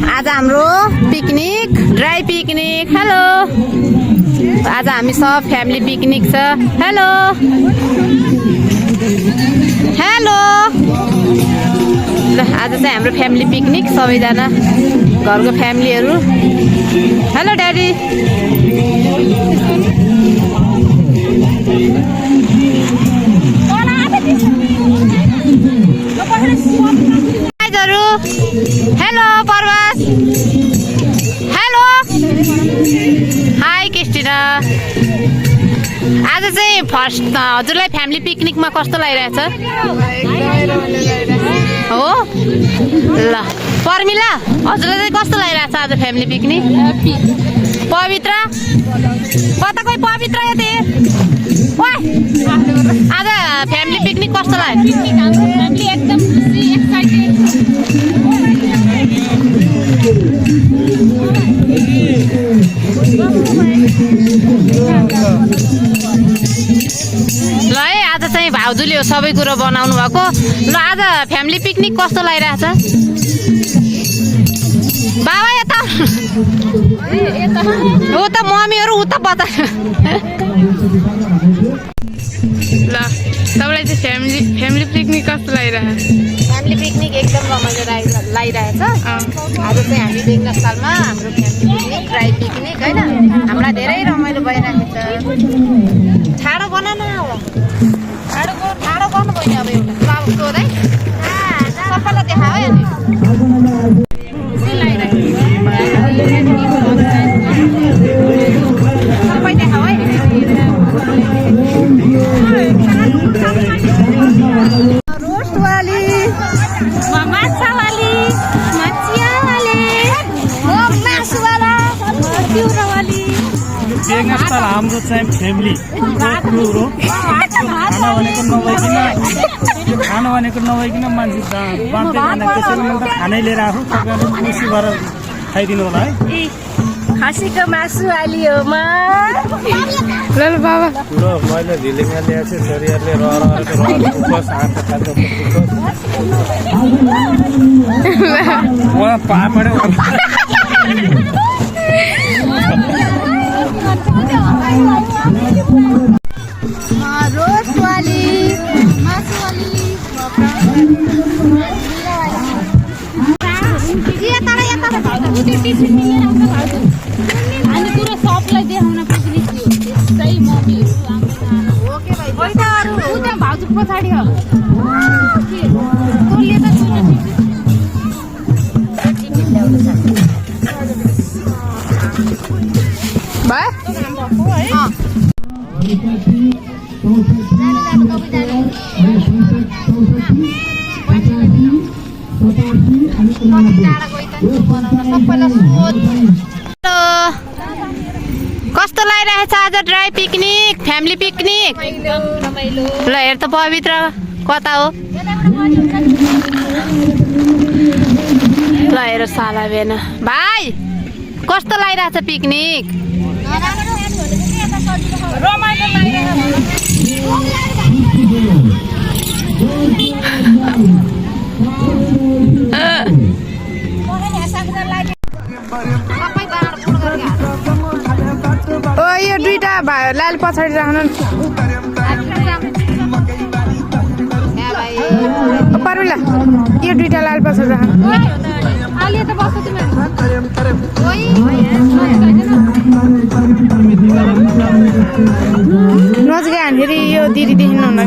आज हाम्रो picnic dry picnic hello आज हामी सब फ्यामिली पिकनिक छ हेलो हेलो ल आज चाहिँ हाम्रो फ्यामिली पिकनिक सबैजना घरको फ्यामिलीहरु हेलो ड्याडी हेलो पर्वत हेलो हाई क्रिस्टिना आज चाहिँ फर्स्ट हजुरलाई फ्यामिली पिकनिकमा कस्तो लागिरहेछ हो ल पर्मिला हजुरलाई चाहिँ कस्तो लागिरहेछ आज फ्यामिली पिकनिक पवित्र कता कोही पवित्र यतै ओइ आज फ्यामिली पिकनिक कस्तो लाग्यो पिकनिक हाम्रो फ्यामिली एकदम खुसी एक्साइटेड ल है आज चाहिँ भाउजूले हो सबै कुरो बनाउनु भएको ल आज फ्यामिली पिकनिक कस्तो लागिरहेछ बाबा यता उता मम्मीहरु उता बता ल तपाईलाई चाहिँ फ्यामिली पिकनिक कस्तो लागिरहेछ फ्यामिली पिकनिक एकदम रमाइलो लागिरहेछ आज चाहिँ हामी बेङ्गस्थलमा हाम्रो फ्यामिली पिकनिक ड्राई पिकनिक हैन हामीलाई धेरै रमाइलो भइरहेको छ ठाडो बना न ठाडो गर्नु पर्ने अब एउटा बाबु सोध है सबैलाई देखाऊ है अनि सबै देखाऊ है रोस्टवाली माछावाली मच्छियावाली मासुवाला तिउरावाली बेङ्गस्थल हाम्रो चाहिँ फ्यामिली हो खाना भनेको नभइकन मान्छे बाँच्दै जाने त्यसैले म त खानै लिएर आफू तपाईँहरूले खुसी भएर खाइदिनु होला है खसीको मासु अलि हो म ल बाबा पुरो मैले ढिलिङमा ल्याएको छु छोरीहरूले उपास हात खाएको उहाँ पापडै रोस्टवाली मासुवाली अनि पुरो सबलाई देखाउन पुग्ने थियो त्यस्तै मम्मीहरू उता भाउजू पछाडि हो कस्तो लागिरहेछ आज ड्राई पिकनिक फ्यामिली पिकनिक ल हेर त पवित्र कता हो ल हेर साला बेन भाइ कस्तो लागिरहेछ पिकनिक ओ यो दुईटा लाल पछाडि राख्नु पर्मिला यो दुईटा लाल पछाडि राख्नु नजिकै हान्खेरि यो दिदी देख्नुहुन्न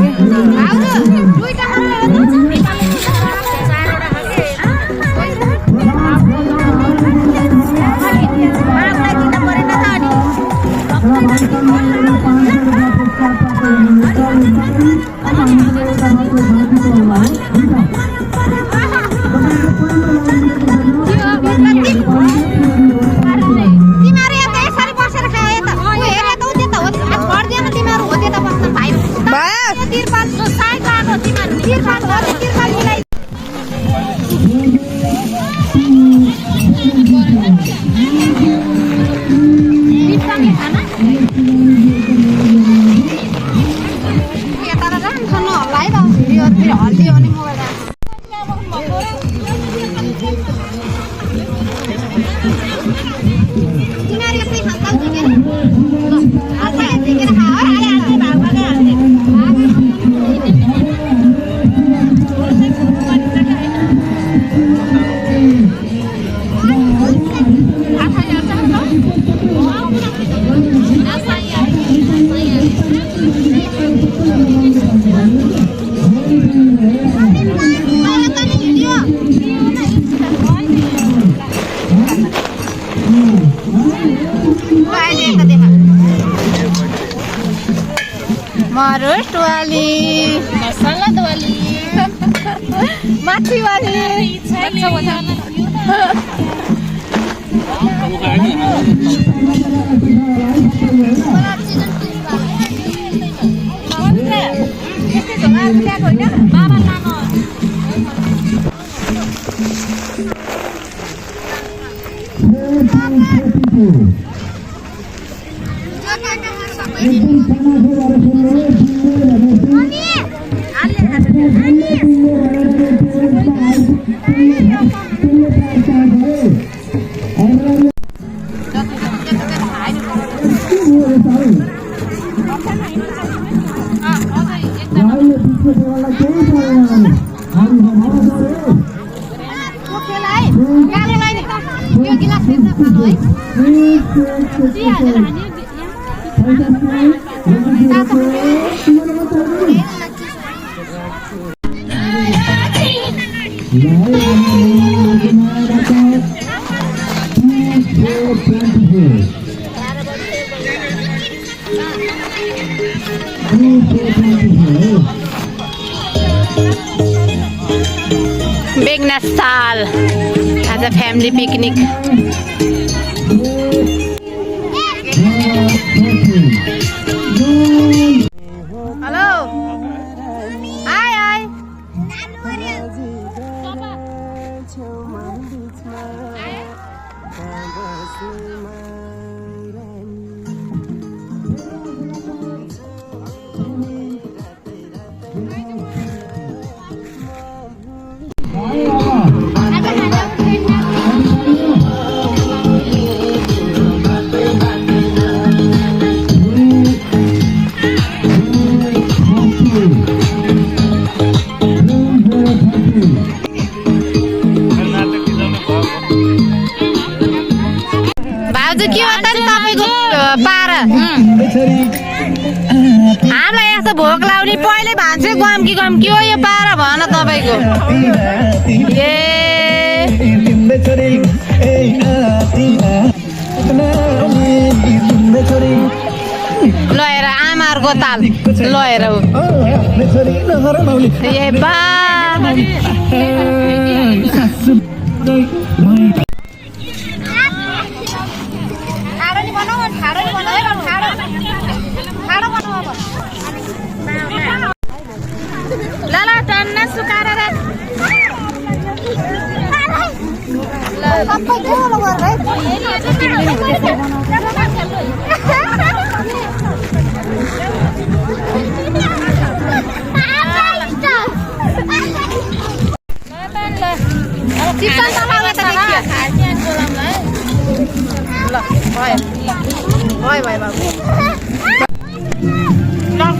कि हल्दी दियो भने मोबाइल मरुट वाली मसाला वाली माछी वाली बेगनास्थल आज फ्यामिली पिकनिक हेलो हाय हाय भाउजू के हो त तपाईको पारा हामीलाई यस्तो भोक लाग्ने पहिले भान्से गम कि हो यो पारा भन तपाईको लएर आमाहरूको ताल लएर ए बा लाला टन्ना सुकाएर राख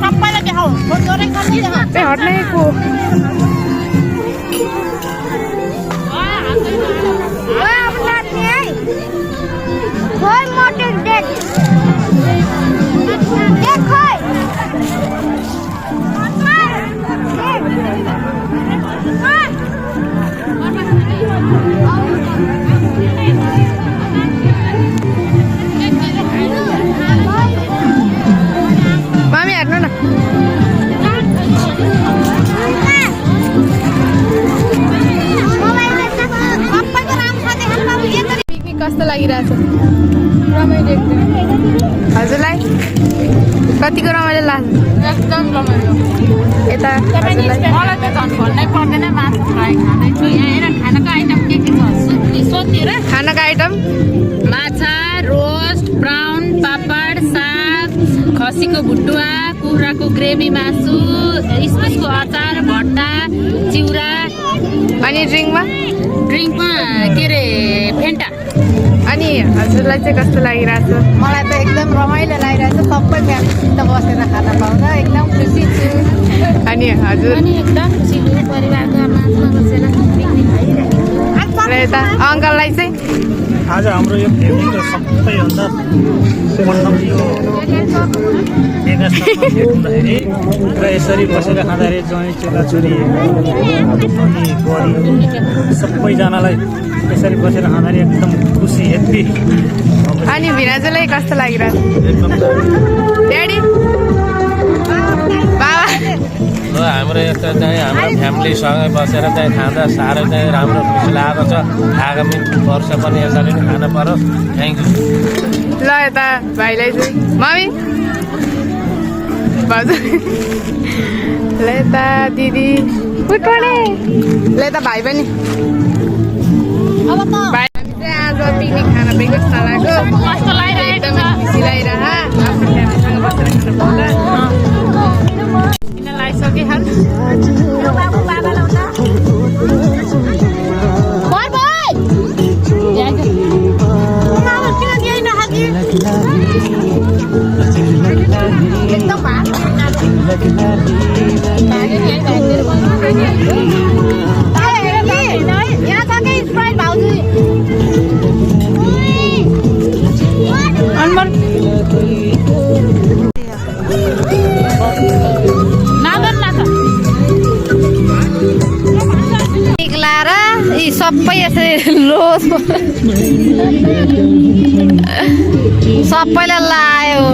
सबैलाई देखाऊ हट्नेको मामी हेर्नु न पिकनिक कस्तो लागिरहेछ रमाइलो एकदम हजुरलाई कतिको रमाइलो लाग्छ एकदम रमाइलो यता मलाई त झन् भन्नै पर्दैन मासु फ्राई खाँदैछु यहाँ खानाको आइटम के छ सोध्ने र खानाको आइटम माछा रोस्ट ब्राउन पापड साग खसीको भुटुवा कुखुराको ग्रेभी मासु इस्कुसको अचार भट्टा चिउरा अनि ड्रिङ्कमा ड्रिङ्कमा के अरे फेन्टा अनि हजुरलाई चाहिँ कस्तो लागिरहेको छ? मलाई त एकदम रमाइलो लागिरहेको छ सबै फ्यामिलीसित बसेर खाना पाउँदा एकदम खुसी छु। अनि हजुर अनि एकदम खुसी छु परिवारका माझमा बसेर पिकनिक खाइरहेको छु। र यता अङ्कललाई चाहिँ आज हाम्रो यो फ्यामिलीको सबैभन्दा प्रथम यो मेगास्टरमा भेट हुँदाखेरि र यसरी बसेर खाँदाखेरि ज्वाइँ चेलाचुरी अनि बुहारी सबैजनालाई यसरी बसेर खाँदाखेरि एकदम खुसी हेप्पी। अनि भिनाजुलाई कस्तो लागिरहेको छ? एकदम ड्याडी बाबा ल हाम्रो यस्तो चाहिँ हाम्रो फ्यामिलीसँगै बसेर चाहिँ खाँदा साह्रै चाहिँ राम्रो खुसी लागेको छ। आगामी वर्ष पनि यसरी नै खान परोस्। Thank you. ल यता भाइलाई चाहिँ मम्मी भाउजू ल यता दिदी गुड मर्निङ ल यता भाइ पनि भाइ हामी चाहिँ आज पिकनिक खान बेगस चलाएको कस्तो लागिरहेको एकदमै छ खुसी लागिरह आफ्नो फ्यामिलीसँग बसेर खान पाउँदा किन लागिसके हाल निक्लाएर यी सबै यसरी लोस सबैलाई लायो।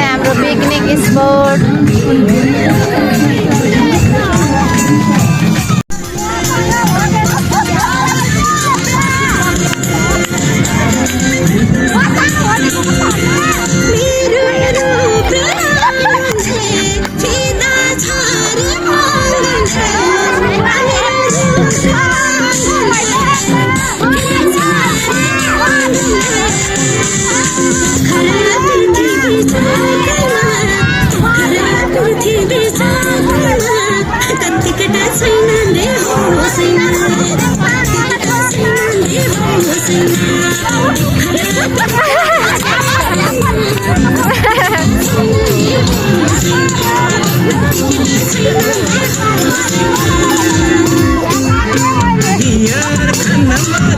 हाम्रो पिकनिक स्पोट यार